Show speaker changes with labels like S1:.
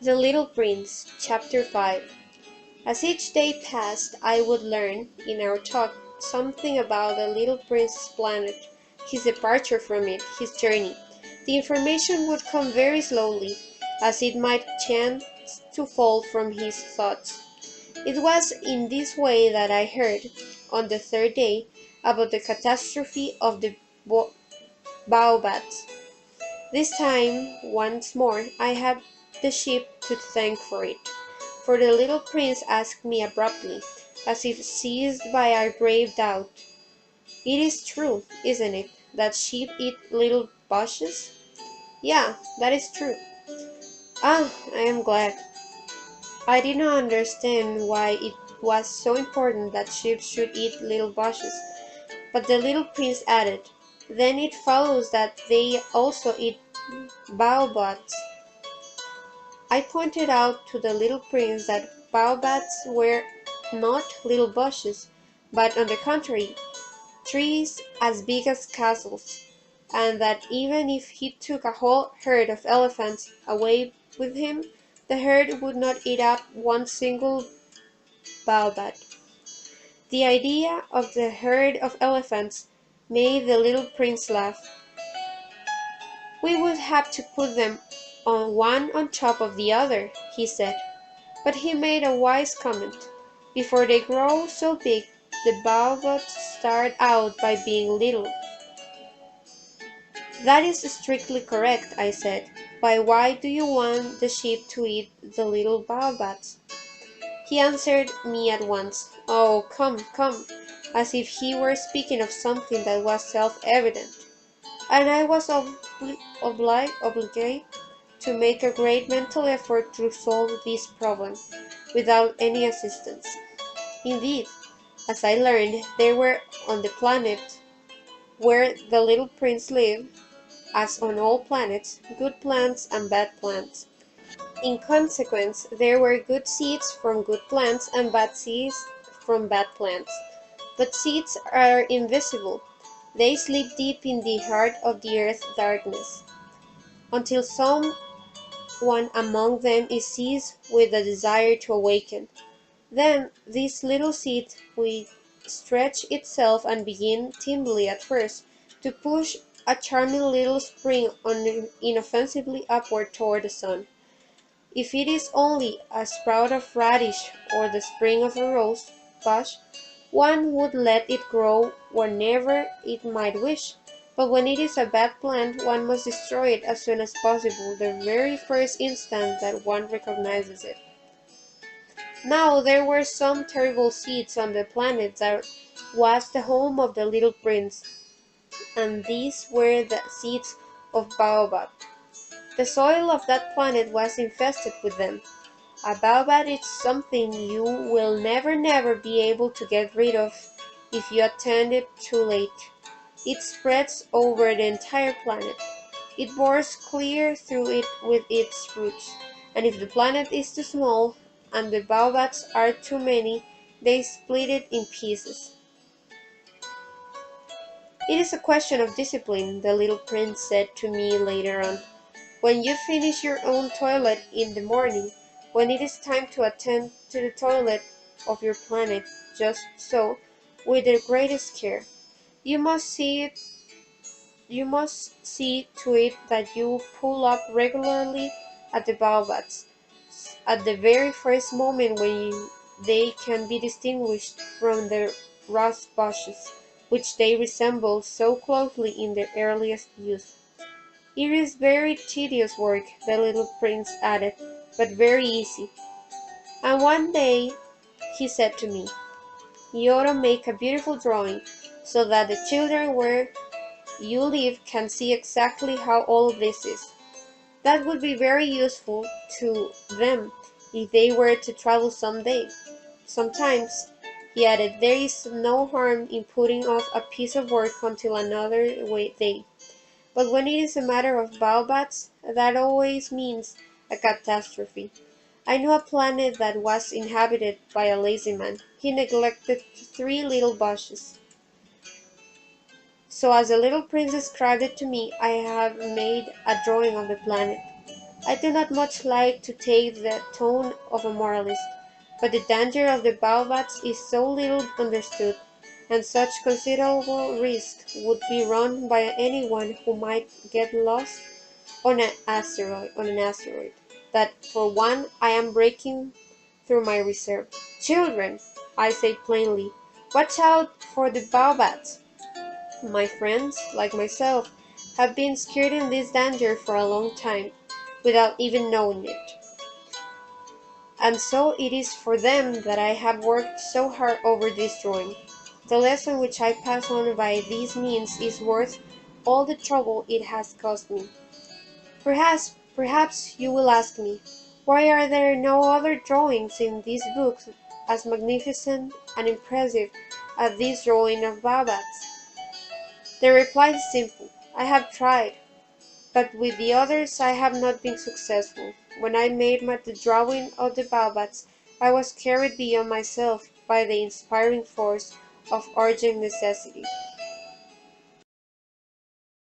S1: The Little Prince, Chapter 5. As each day passed, I would learn, in our talk, something about the Little Prince's planet, his departure from it, his journey. The information would come very slowly, as it might chance to fall from his thoughts. It was in this way that I heard, on the third day, about the catastrophe of the baobabs. This time, once more, I had the sheep to thank for it, for the little prince asked me abruptly, as if seized by a grave doubt, "It is true, isn't it, that sheep eat little bushes?" "Yeah, that is true." "Ah, I am glad." I did not understand why it was so important that sheep should eat little bushes, but the little prince added, "Then it follows that they also eat baobabs." I pointed out to the little prince that baobabs were not little bushes, but on the contrary, trees as big as castles, and that even if he took a whole herd of elephants away with him, the herd would not eat up one single baobab. The idea of the herd of elephants made the little prince laugh. "We would have to put them on one on top of the other," he said. But he made a wise comment. "Before they grow so big, the baobabs start out by being little." "That is strictly correct," I said. "But why do you want the sheep to eat the little baobabs?" He answered me at once, "Oh, come, come," as if he were speaking of something that was self-evident, and I was obliged to make a great mental effort to solve this problem, without any assistance. Indeed, as I learned, there were on the planet where the little prince lived, as on all planets, good plants and bad plants. In consequence, there were good seeds from good plants and bad seeds from bad plants. But seeds are invisible. They sleep deep in the heart of the earth's darkness, until some one among them is seized with a desire to awaken. Then this little seed will stretch itself and begin, timidly at first, to push a charming little spring inoffensively upward toward the sun. If it is only a sprout of radish or the spring of a rose bush, one would let it grow whenever it might wish. But when it is a bad plant, one must destroy it as soon as possible, the very first instant that one recognizes it. Now there were some terrible seeds on the planet that was the home of the little prince, and these were the seeds of baobab. The soil of that planet was infested with them. A baobab is something you will never be able to get rid of if you attend it too late. It spreads over the entire planet. It bores clear through it with its roots, and if the planet is too small and the baobabs are too many, they split it in pieces. "It is a question of discipline," the little prince said to me later on. "When you finish your own toilet in the morning, when it is time to attend to the toilet of your planet, just so, with the greatest care, you must see to it that you pull up regularly at the baobabs, at the very first moment when they can be distinguished from the rose bushes, which they resemble so closely in their earliest youth. It is very tedious work," the little prince added, "but very easy. And one day," he said to me, "you ought to make a beautiful drawing, so that the children where you live can see exactly how all this is. That would be very useful to them if they were to travel some day. Sometimes," he added, "there is no harm in putting off a piece of work until another day. But when it is a matter of baobabs, that always means a catastrophe. I knew a planet that was inhabited by a lazy man. He neglected 3 little bushes. So as the little prince described it to me, I have made a drawing of the planet. I do not much like to take the tone of a moralist, but the danger of the baobabs is so little understood, and such considerable risk would be run by anyone who might get lost on an asteroid, that for one I am breaking through my reserve. Children, I say plainly, watch out for the baobabs. My friends, like myself, have been skirting this danger for a long time, without even knowing it. And so it is for them that I have worked so hard over this drawing. The lesson which I pass on by these means is worth all the trouble it has cost me. Perhaps you will ask me, why are there no other drawings in these books as magnificent and impressive as this drawing of baobabs? The reply is simple. I have tried, but with the others I have not been successful. When I made the drawing of the baobabs, I was carried beyond myself by the inspiring force of urgent necessity.